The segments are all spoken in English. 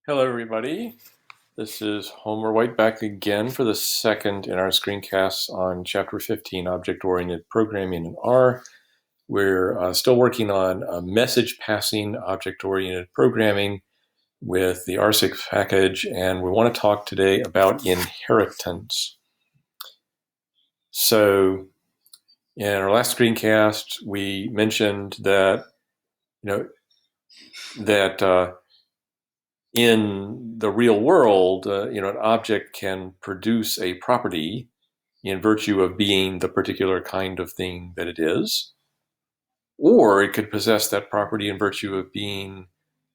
Hello, everybody. This is Homer White back again for the second in our screencasts on Chapter 15, Object-Oriented Programming in R. We're still working on message-passing object-oriented programming with the R6 package, and we want to talk today about inheritance. So, in our last screencast, we mentioned that, in the real world, an object can produce a property in virtue of being the particular kind of thing that it is, or it could possess that property in virtue of being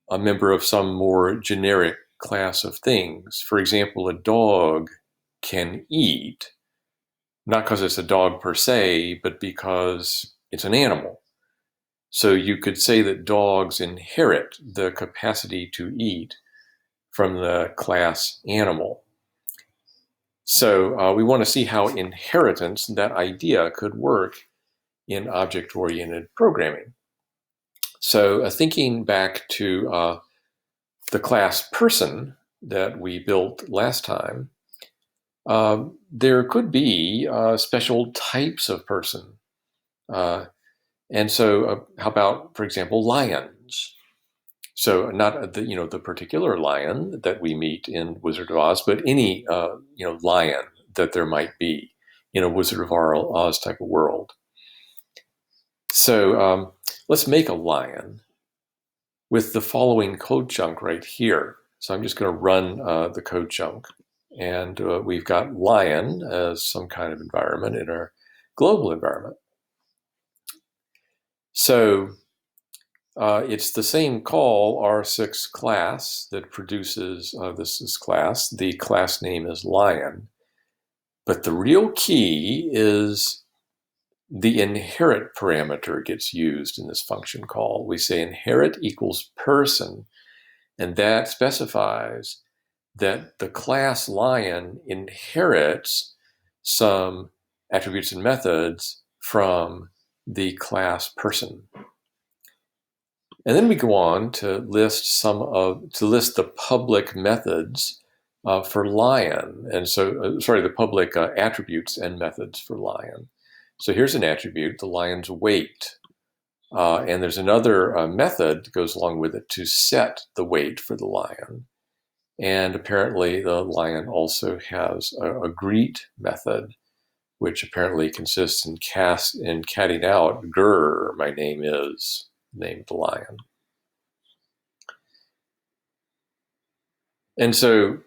a member of some more generic class of things. For example, a dog can eat, not because it's a dog per se, but because it's an animal. So you could say that dogs inherit the capacity to eat from the class animal. So we want to see how inheritance, that idea, could work in object-oriented programming. So thinking back to the class person that we built last time, there could be special types of person. And so how about, for example, lions? So not the particular lion that we meet in Wizard of Oz, but any lion that there might be in a Wizard of Oz type of world. So let's make a lion with the following code chunk right here. So I'm just going to run the code chunk, and we've got lion as some kind of environment in our global environment. So it's the same call R6 class that produces this class. The class name is lion. But the real key is the inherit parameter gets used in this function call. We say inherit equals person, and that specifies that the class lion inherits some attributes and methods from the class person. And then we go on to list the public methods for lion, and so the public attributes and methods for lion. So here's an attribute, the lion's weight, and there's another method that goes along with it to set the weight for the lion. And apparently the lion also has a greet method, which apparently consists in catting out grr, my name is, name of the lion. And so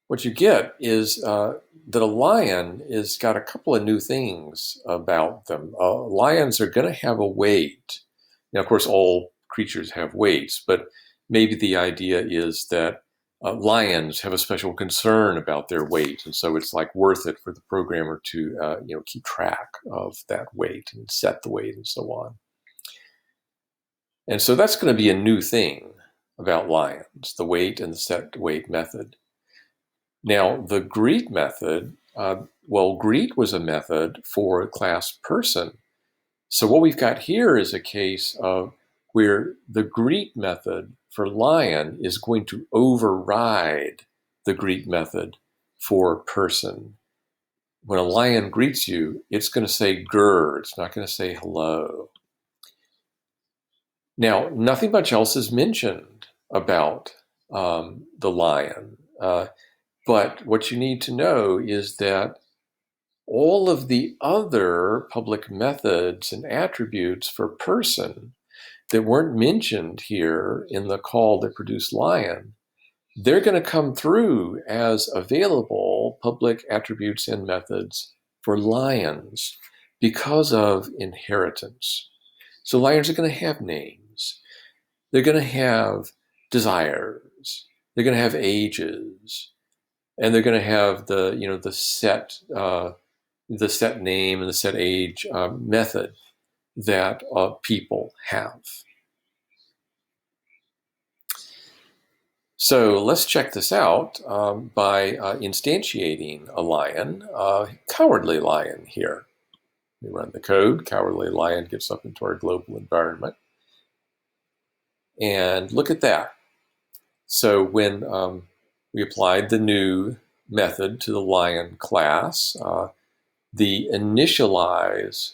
what you get is that a lion is got a couple of new things about them. Lions are going to have a weight. Now, of course, all creatures have weights, but maybe the idea is that lions have a special concern about their weight, and so it's like worth it for the programmer to keep track of that weight and set the weight and so on. And so that's going to be a new thing about lions, the weight and the set weight method. Now, the greet method, greet was a method for class person. So what we've got here is a case of where the greet method for lion is going to override the greet method for person. When a lion greets you, it's going to say grr, it's not going to say hello. Now, nothing much else is mentioned about the lion. But what you need to know is that all of the other public methods and attributes for person that weren't mentioned here in the call that produced lion, they're going to come through as available public attributes and methods for lions because of inheritance. So lions are going to have names. They're going to have desires. They're going to have ages. And they're going to have the set name and the set age method that people have. So let's check this out by instantiating a lion, cowardly lion here. We run the code. Cowardly lion gets up into our global environment. And look at that. So when we applied the new method to the lion class, the initialize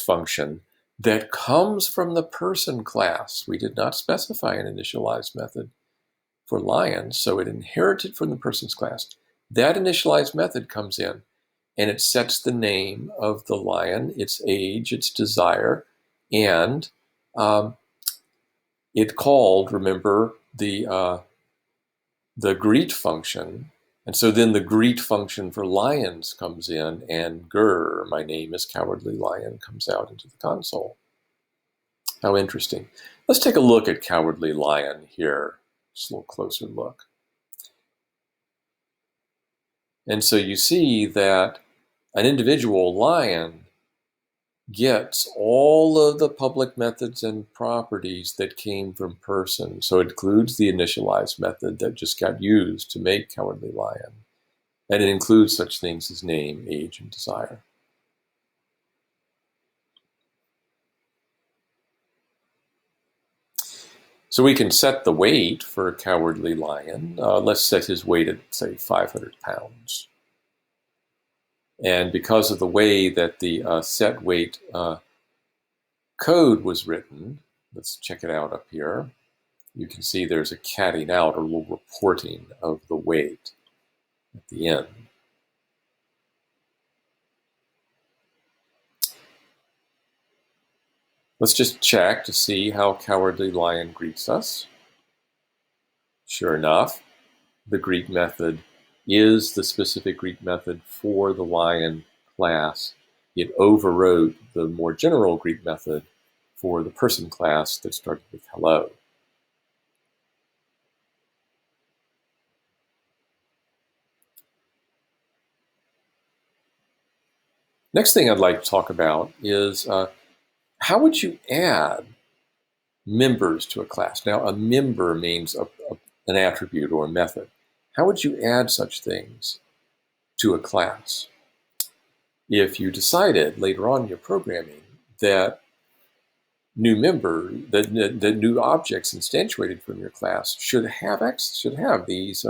function that comes from the person class. We did not specify an initialize method for lion, so it inherited from the person's class. That initialize method comes in, and it sets the name of the lion, its age, its desire, and it called, remember, the greet function. And so then the greet function for lions comes in, and grr, my name is Cowardly Lion, comes out into the console. How interesting. Let's take a look at Cowardly Lion here. Just a little closer look. And so you see that an individual lion gets all of the public methods and properties that came from person. So it includes the initialize method that just got used to make Cowardly Lion. And it includes such things as name, age, and desire. So we can set the weight for a Cowardly Lion. Let's set his weight at, say, 500 pounds. And because of the way that the set weight code was written, let's check it out up here. You can see there's a catting out, or a little reporting of the weight at the end. Let's just check to see how Cowardly Lion greets us. Sure enough, the greet method is the specific greet method for the lion class. It overrode the more general greet method for the person class that started with hello. Next thing I'd like to talk about is how would you add members to a class? Now, a member means an attribute or a method. How would you add such things to a class? If you decided later on in your programming that new new objects instantiated from your class should have these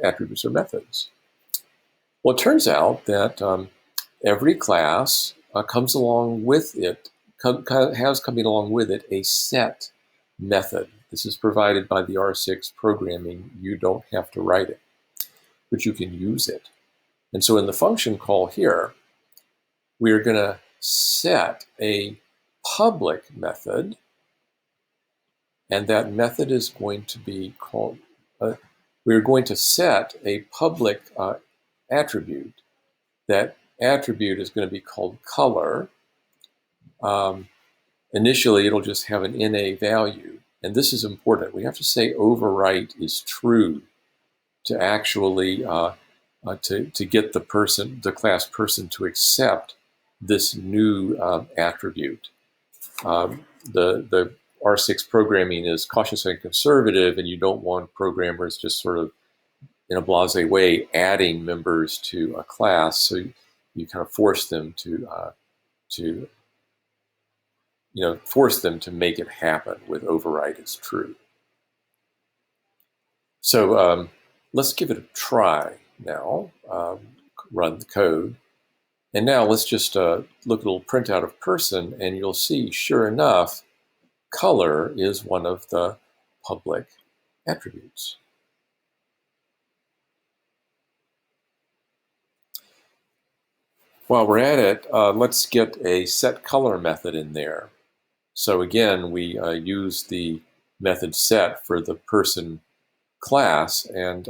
attributes or methods. Well, it turns out that every class comes along with it, has coming along with it a set method. This is provided by the R6 programming. You don't have to write it, but you can use it. And so in the function call here, we're going to set a public method, and that method is going to be called, we're going to set a public attribute. That attribute is going to be called color. Initially, it'll just have an NA value, and this is important. We have to say overwrite is true to actually to get the class person to accept this new attribute. The R6 programming is cautious and conservative, and you don't want programmers just sort of in a blasé way adding members to a class. So you kind of force them to make it happen with override is true. So let's give it a try now. Run the code. And now let's just look at a little printout of person, and you'll see, sure enough, color is one of the public attributes. While we're at it, let's get a set color method in there. So again, we use the method set for the person class, and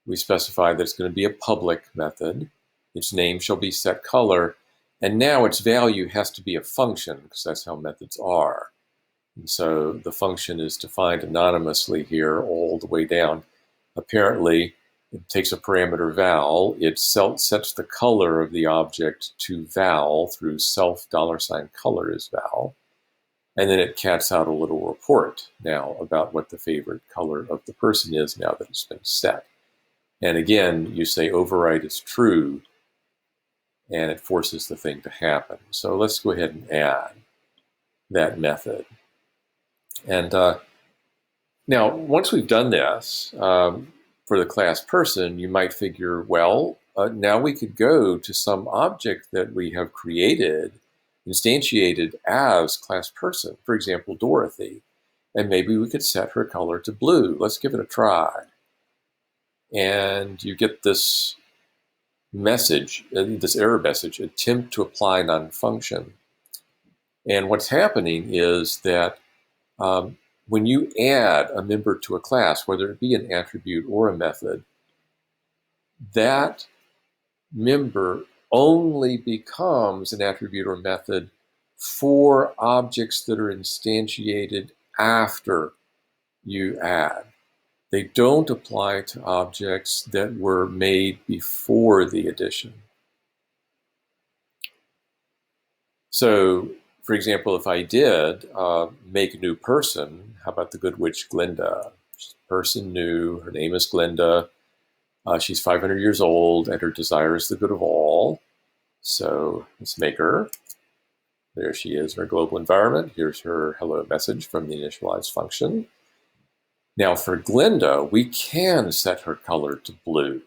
we specify that it's going to be a public method. Its name shall be set color, and now its value has to be a function, because that's how methods are. And so the function is defined anonymously here all the way down. Apparently, it takes a parameter val, it sets the color of the object to val through self $color is val, and then it cats out a little report now about what the favorite color of the person is now that it's been set. And again, you say override is true, and it forces the thing to happen. So let's go ahead and add that method. And Now, once we've done this for the class person, you might figure, well, now we could go to some object that we have created, instantiated as class person, for example, Dorothy, and maybe we could set her color to blue. Let's give it a try. And you get this message, this error message, attempt to apply non-function. And what's happening is that when you add a member to a class, whether it be an attribute or a method, that member only becomes an attribute or method for objects that are instantiated after you add. They don't apply to objects that were made before the addition. So, for example, if I did make a new person, how about the good witch Glinda? She's a person new, her name is Glinda. She's 500 years old, and her desire is the good of all. So let's make her. There she is in her global environment. Here's her hello message from the initialize function. Now for Glinda, we can set her color to blue.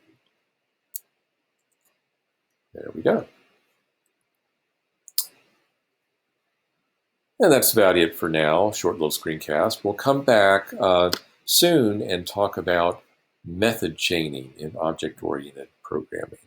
There we go. And that's about it for now. Short little screencast. We'll come back soon and talk about method chaining in object-oriented programming.